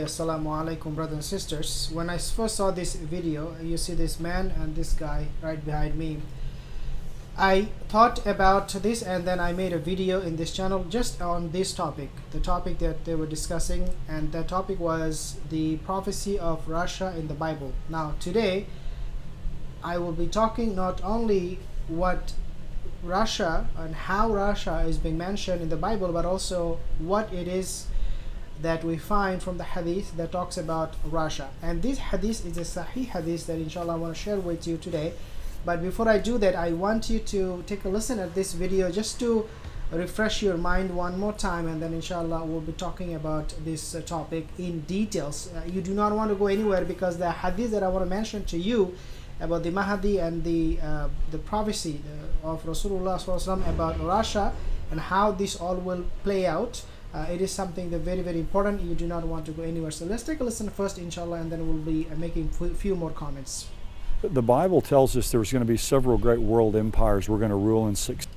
Assalamu alaikum, brothers and sisters. When I first saw this video, you see this man and this guy right behind me. I thought about this and then I made a video in this channel just on this topic, the topic that they were discussing, and that topic was the prophecy of Russia in the Bible. Now today I will be talking not only what Russia and how Russia is being mentioned in the Bible, but also what it is that we find from the hadith that talks about Russia. And this hadith is a sahih hadith that inshallah I want to share with you today. But before I do that, I want you to take a listen at this video just to refresh your mind one more time, and then inshallah we'll be talking about this topic in details. You do not want to go anywhere, because the hadith that I want to mention to you about the Mahdi and the prophecy of Rasulullah SAW about Russia and how this all will play out, it is something that very, very important. You do not want to go anywhere. So let's take a listen first, inshallah, and then we'll be making a few more comments. The Bible tells us there's going to be several great world empires we're going to rule in succession.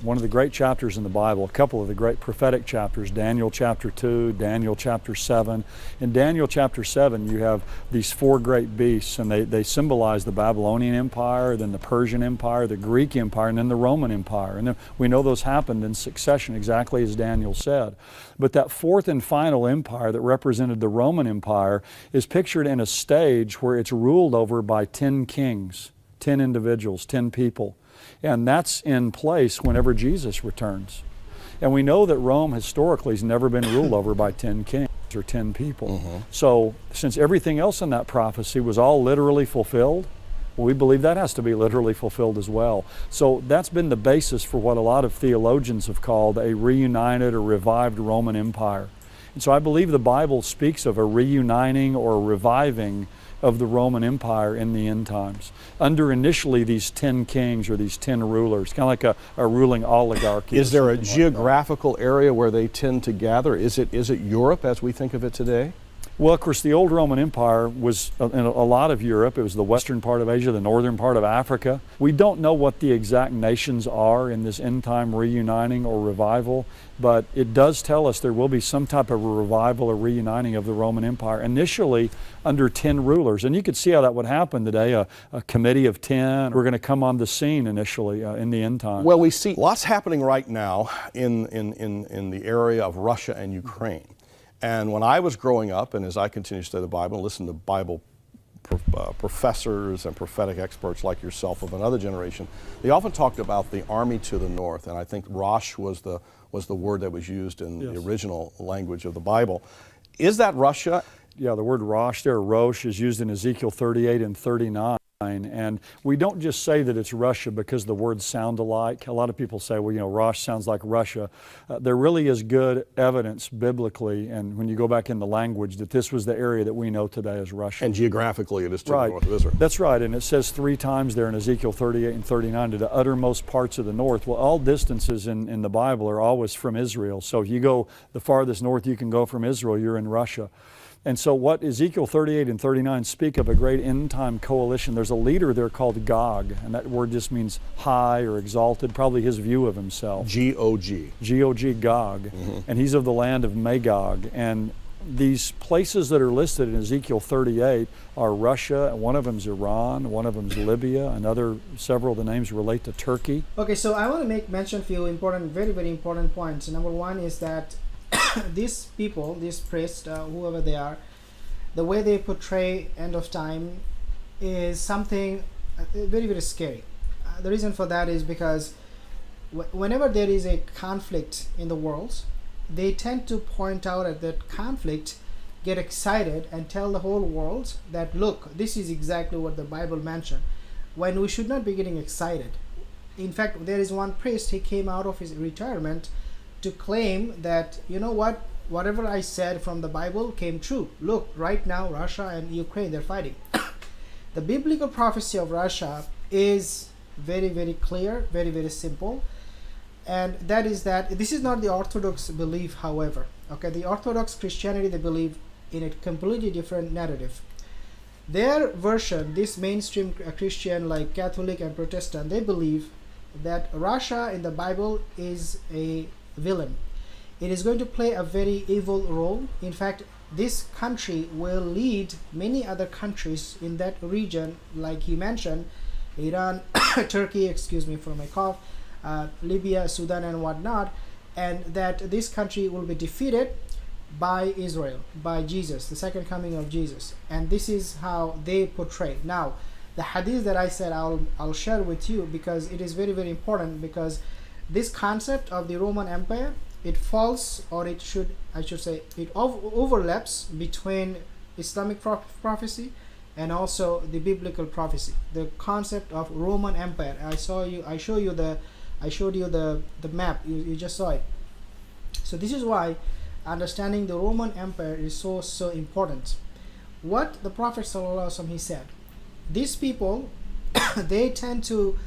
One of the great chapters in the Bible, a couple of the great prophetic chapters, Daniel chapter 2, Daniel chapter 7. In Daniel chapter 7, you have these four great beasts, and they symbolize the Babylonian Empire, then the Persian Empire, the Greek Empire, and then the Roman Empire. And then we know those happened in succession, exactly as Daniel said. But that fourth and final empire that represented the Roman Empire is pictured in a stage where it's ruled over by 10 kings, 10 individuals, 10 people. And that's in place whenever Jesus returns. And we know that Rome historically has never been ruled over by 10 kings or 10 people. So since everything else in that prophecy was all literally fulfilled, we believe that has to be literally fulfilled as well. So that's been the basis for what a lot of theologians have called a reunited or revived Roman Empire. And so I believe the Bible speaks of a reuniting or a reviving of the Roman Empire in the end times, under initially these 10 kings or these 10 rulers, kind of like a ruling oligarchy. Is there a geographical area where they tend to gather? Is it Europe as we think of it today? Well, of course, the old Roman Empire was in a lot of Europe. It was the western part of Asia, the northern part of Africa. We don't know what the exact nations are in this end time reuniting or revival, but it does tell us there will be some type of a revival or reuniting of the Roman Empire, initially under 10 rulers. And you could see how that would happen today. A committee of 10 were going to come on the scene initially in the end time. Well, we see lots happening right now in the area of Russia and Ukraine. And when I was growing up, and as I continue to study the Bible and listen to Bible professors and prophetic experts like yourself of another generation, they often talked about the army to the north. And I think Rosh was the word that was used in the original language of the Bible. Is that Russia? Yeah, the word Rosh there, Rosh, is used in Ezekiel 38 and 39. And we don't just say that it's Russia because the words sound alike. A lot of people say, well, you know, Rosh sounds like Russia. There really is good evidence biblically, and when you go back in the language, that this was the area that we know today as Russia. And geographically it is to the north of Israel. That's right, and it says 3 times there in Ezekiel 38 and 39, to the uttermost parts of the north. Well, all distances in the Bible are always from Israel. So if you go the farthest north you can go from Israel, you're in Russia. And so what Ezekiel 38 and 39 speak of a great end-time coalition. There's a leader there called Gog, and that word just means high or exalted, probably his view of himself. G-O-G. G-O-G, Gog. And he's of the land of Magog. And these places that are listed in Ezekiel 38 are Russia, and one of them's Iran, one of them's Libya, several of the names relate to Turkey. Okay, so I want to make mention of a few important, very, very important points. Number one is that these people, these priests, whoever they are, the way they portray end of time is something very, very scary. The reason for that is because whenever there is a conflict in the world, they tend to point out at that conflict, get excited, and tell the whole world that, look, this is exactly what the Bible mentioned, when we should not be getting excited. In fact, there is one priest, he came out of his retirement to claim that, you know what, whatever I said from the Bible came true. Look, right now Russia and Ukraine, they're fighting. The biblical prophecy of Russia is very, very clear, very, very simple, and that is that this is not the Orthodox belief, however. Okay, the Orthodox Christianity, they believe in a completely different narrative. Their version, this mainstream Christian like Catholic and Protestant, they believe that Russia in the Bible is a villain. It is going to play a very evil role. In fact, this country will lead many other countries in that region, like he mentioned, Iran, Turkey, excuse me for my cough, Libya, Sudan, and whatnot, and that this country will be defeated by Israel, by Jesus, the second coming of Jesus. And this is how they portray. Now, the hadith that I said I'll share with you, because it is very, very important, because this concept of the Roman Empire, it falls, or I should say, it overlaps between Islamic prophecy and also the biblical prophecy. The concept of Roman Empire. I showed you the map. You just saw it. So this is why understanding the Roman Empire is so important. What the Prophet ﷺ, he said, these people they tend to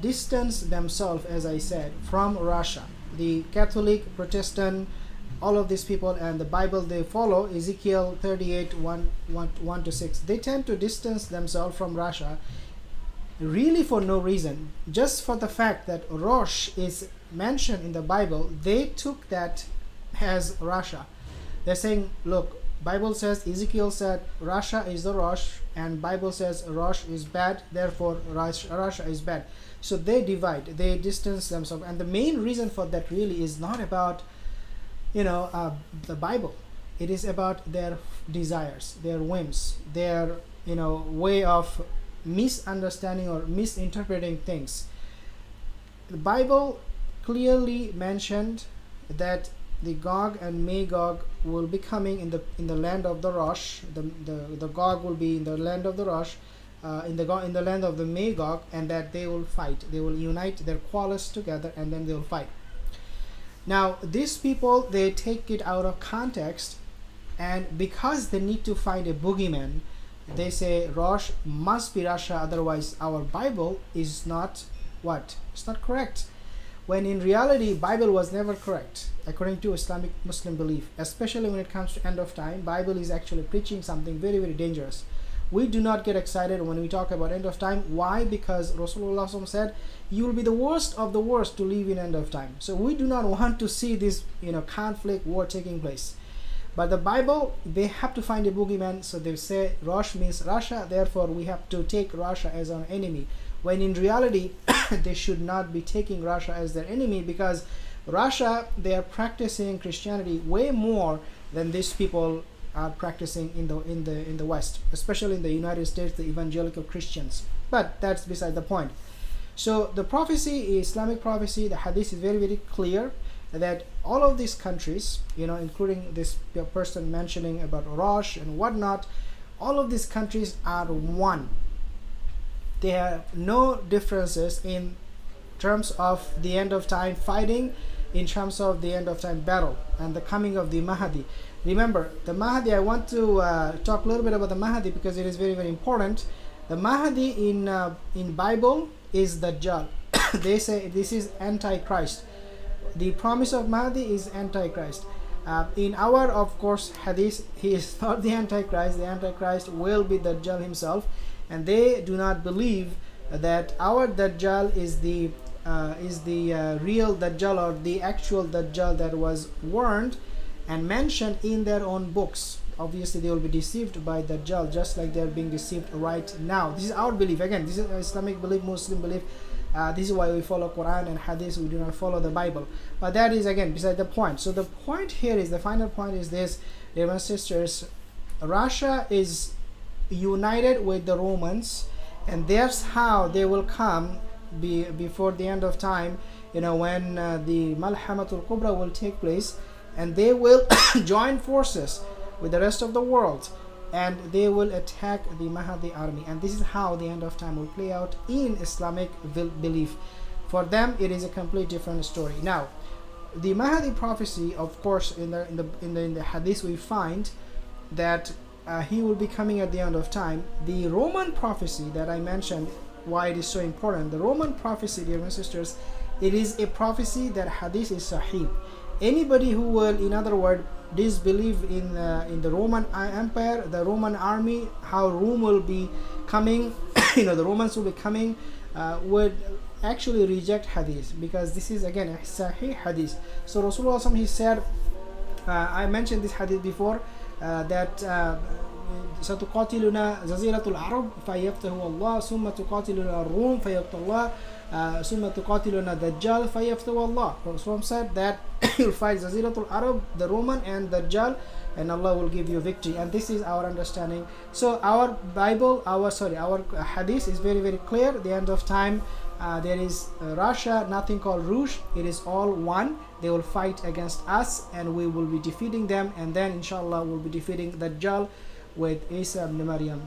distance themselves, as I said, from Russia. The Catholic, Protestant, all of these people, and the Bible they follow, Ezekiel 38, 1 to 6, they tend to distance themselves from Russia, really for no reason. Just for the fact that Rosh is mentioned in the Bible, they took that as Russia. They're saying, look, Bible says, Ezekiel said Russia is the Rosh, and Bible says Rosh is bad, therefore Russia is bad. So they divide, they distance themselves, and the main reason for that really is not about the Bible. It is about their desires, their whims, their way of misunderstanding or misinterpreting things. The Bible clearly mentioned that the Gog and Magog will be coming in the land of the Rosh. The Gog will be in the land of the Rosh, in the land of the Magog, and that they will fight. They will unite their quarrels together, and then they will fight. Now, these people, they take it out of context, and because they need to find a boogeyman, they say Rosh must be Russia, otherwise our Bible is not what? It's not correct. When in reality, Bible was never correct according to Islamic Muslim belief, especially when it comes to end of time. Bible is actually preaching something very, very dangerous. We do not get excited when we talk about end of time. Why? Because Rasulullah said, you will be the worst of the worst to live in end of time. So we do not want to see this conflict, war taking place. But the Bible, they have to find a boogeyman, so they say Rosh means Russia, therefore we have to take Russia as our enemy. When in reality, they should not be taking Russia as their enemy, because Russia, they are practicing Christianity way more than these people are practicing in the West, especially in the United States, the evangelical Christians. But that's beside the point. So the prophecy, Islamic prophecy, the hadith is very, very clear that all of these countries, including this person mentioning about Rosh and whatnot, all of these countries are one. They have no differences in terms of the end of time fighting, in terms of the end of time battle and the coming of the Mahdi. Remember, the Mahdi, I want to talk a little bit about the Mahdi because it is very, very important. The Mahdi in Bible is Dajjal. They say this is Antichrist. The promise of Mahdi is Antichrist. In our, of course, hadith, he is not the Antichrist. The Antichrist will be Dajjal himself, and they do not believe that our Dajjal is the real Dajjal or the actual Dajjal that was warned and mentioned in their own books. Obviously, they will be deceived by Dajjal, just like they are being deceived right now. This is our belief. Again, this is Islamic belief, Muslim belief. This is why we follow Quran and Hadith. We do not follow the Bible. But that is, again, beside the point. So the point here is, the final point is this, dear brothers and sisters, Russia is united with the Romans, and that's how they will come before the end of time, when the Malhamatul Kubra will take place, and they will join forces with the rest of the world, and they will attack the Mahdi army. And this is how the end of time will play out in Islamic belief. For them, it is a completely different story. Now, the Mahdi prophecy, of course, in the hadith we find that he will be coming at the end of time. The Roman prophecy that I mentioned, why it is so important, the Roman prophecy, dear my sisters, it is a prophecy that hadith is sahih. Anybody who will, in other words, disbelieve in the Roman Empire, the Roman army, how Rome will be coming, the Romans will be coming, would actually reject hadith, because this is again a sahih hadith. So Rasulullah, he said, I mentioned this hadith before, that ستقاتلنا جزيرة العرب فيفتح الله ثم تقاتلنا الروم فيفتح الله ثم تقاتلنا Dajjal فيفتح الله. Prophet said that you'll fight Jaziratul Arab, the Roman and Dajjal, and Allah will give you victory. And this is our understanding. So our Bible, our hadith is very, very clear. The end of time, there is Russia, nothing called Rush. It is all one. They will fight against us and we will be defeating them, and then inshallah we'll be defeating Dajjal with Isa ibn Maryam.